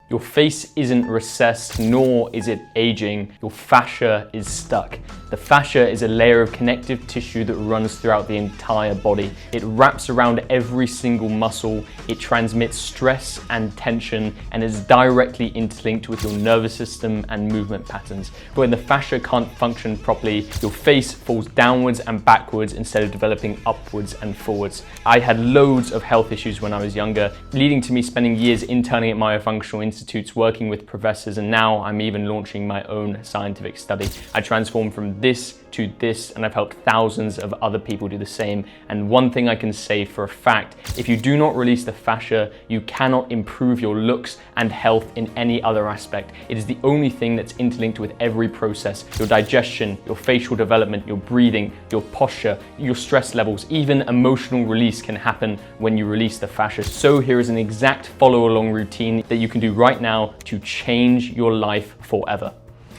Your face isn't recessed, nor is it aging. Your fascia is stuck. The fascia is a layer of connective tissue that runs throughout the entire body. It wraps around every single muscle. It transmits stress and tension and is directly interlinked with your nervous system and movement patterns. But when the fascia can't function properly, your face falls downwards and backwards instead of developing upwards and forwards. I had loads of health issues when I was younger, leading to me spending years interning at myofunctional institutes, working with professors, and now I'm even launching my own scientific study. I transformed from this to this, and I've helped thousands of other people do the same. And one thing I can say for a fact, if you do not release the fascia, you cannot improve your looks and health in any other aspect. It is the only thing that's interlinked with every process: your digestion, your facial development, your breathing, your posture, your stress levels, even emotional release can happen when you release the fascia. So here is an exact follow-along routine that you can do right now to change your life forever.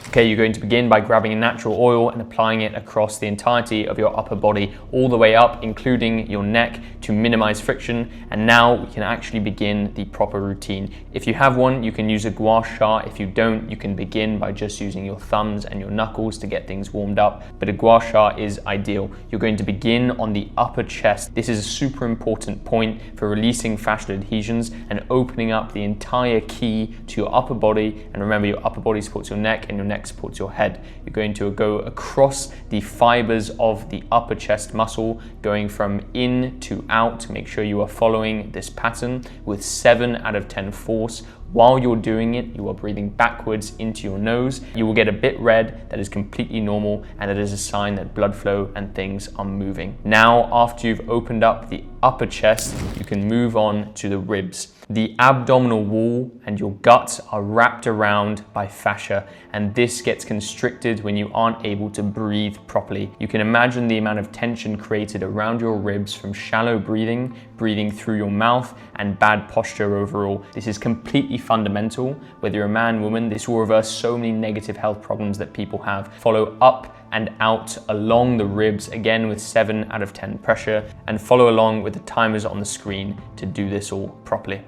Okay, you're going to begin by grabbing a natural oil and applying it across the entirety of your upper body, all the way up, including your neck, to minimize friction. And now we can actually begin the proper routine. If you have one, you can use a gua sha. If you don't, you can begin by just using your thumbs and your knuckles to get things warmed up. But a gua sha is ideal. You're going to begin on the upper chest. This is a super important point for releasing fascial adhesions and opening up the entire key to your upper body. And remember, your upper body supports your neck and your neck supports your head. You're going to go across the fibers of the upper chest muscle, going from in to out. Make sure you are following this pattern with 7 out of 10 force. While you're doing it, you are breathing backwards into your nose. You will get a bit red. That is completely normal, and it is a sign that blood flow and things are moving. Now, after you've opened up the upper chest, you can move on to the ribs. The abdominal wall and your guts are wrapped around by fascia, and this gets constricted when you aren't able to breathe properly. You can imagine the amount of tension created around your ribs from shallow breathing, breathing through your mouth, and bad posture overall. This is completely fundamental. Whether you're a man, woman, this will reverse so many negative health problems that people have. Follow up and out along the ribs, again with 7 out of 10 pressure, and follow along with the timers on the screen to do this all properly.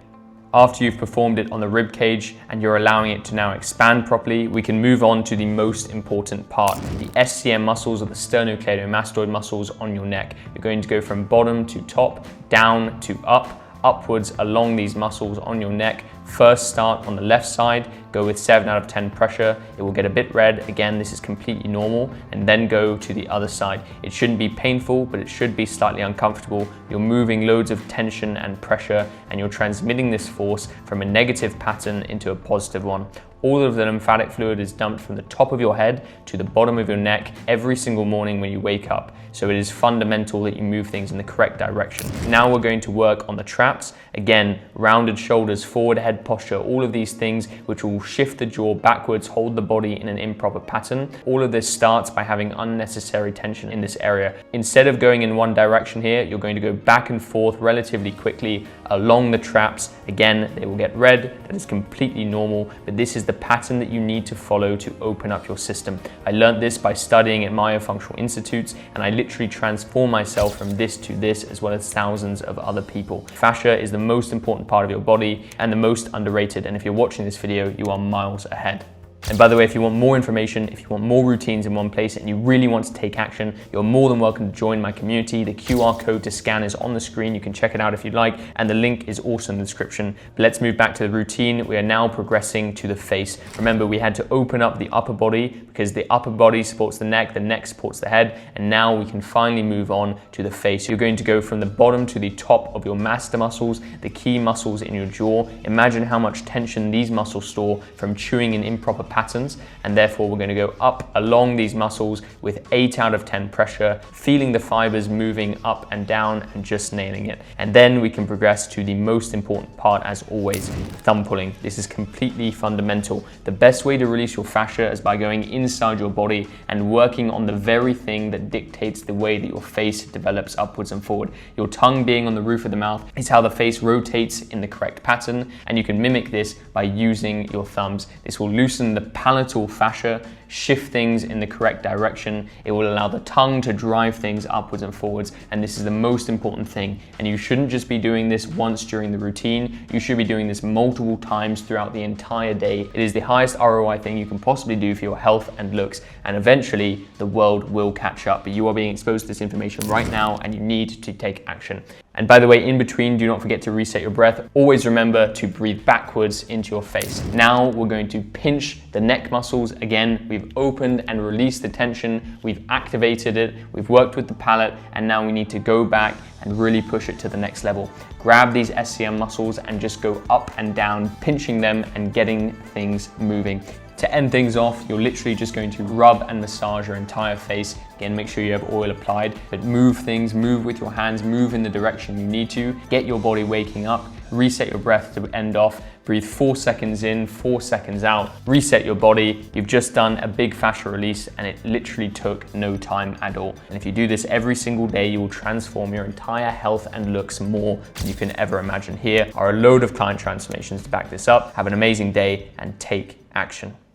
After you've performed it on the rib cage and you're allowing it to now expand properly, we can move on to the most important part, the SCM muscles, or the sternocleidomastoid muscles on your neck. You're going to go from bottom to top, down to up, upwards along these muscles on your neck. First start on the left side, go with 7 out of 10 pressure. It will get a bit red. Again, this is completely normal. And then go to the other side. It shouldn't be painful, but it should be slightly uncomfortable. You're moving loads of tension and pressure, and you're transmitting this force from a negative pattern into a positive one. All of the lymphatic fluid is dumped from the top of your head to the bottom of your neck every single morning when you wake up. So it is fundamental that you move things in the correct direction. Now we're going to work on the traps. Again, rounded shoulders, forward head posture, all of these things which will shift the jaw backwards, hold the body in an improper pattern. All of this starts by having unnecessary tension in this area. Instead of going in one direction here, you're going to go back and forth relatively quickly along the traps. Again, they will get red. That is completely normal, but this is the pattern that you need to follow to open up your system. I learned this by studying at myofunctional institutes, and I literally transformed myself from this to this, as well as thousands of other people. Fascia is the most important part of your body and the most underrated, and if you're watching this video, you are miles ahead. And by the way, if you want more information, if you want more routines in one place and you really want to take action, you're more than welcome to join my community. The QR code to scan is on the screen. You can check it out if you'd like, and the link is also in the description. But let's move back to the routine. We are now progressing to the face. Remember, we had to open up the upper body because the upper body supports the neck supports the head, and now we can finally move on to the face. You're going to go from the bottom to the top of your masseter muscles, the key muscles in your jaw. Imagine how much tension these muscles store from chewing in improper patterns, and therefore we're going to go up along these muscles with 8 out of 10 pressure, feeling the fibers moving up and down and just nailing it. And then we can progress to the most important part, as always, thumb pulling. This is completely fundamental. The best way to release your fascia is by going inside your body and working on the very thing that dictates the way that your face develops upwards and forward. Your tongue being on the roof of the mouth is how the face rotates in the correct pattern, and you can mimic this by using your thumbs. This will loosen the palatal fascia, shift things in the correct direction. It will allow the tongue to drive things upwards and forwards. And this is the most important thing. And you shouldn't just be doing this once during the routine. You should be doing this multiple times throughout the entire day. It is the highest ROI thing you can possibly do for your health and looks. And eventually the world will catch up. But you are being exposed to this information right now and you need to take action. And by the way, in between, do not forget to reset your breath. Always remember to breathe backwards into your face. Now we're going to pinch the neck muscles. Again, we've opened and released the tension. We've activated it. We've worked with the palate. And now we need to go back and really push it to the next level. Grab these SCM muscles and just go up and down, pinching them and getting things moving. To end things off, you're literally just going to rub and massage your entire face. Again, make sure you have oil applied, but move things, move with your hands, move in the direction you need to. Get your body waking up, reset your breath to end off. Breathe 4 seconds in, 4 seconds out. Reset your body. You've just done a big fascia release and it literally took no time at all. And if you do this every single day, you will transform your entire health and looks more than you can ever imagine. Here are a load of client transformations to back this up. Have an amazing day and take action.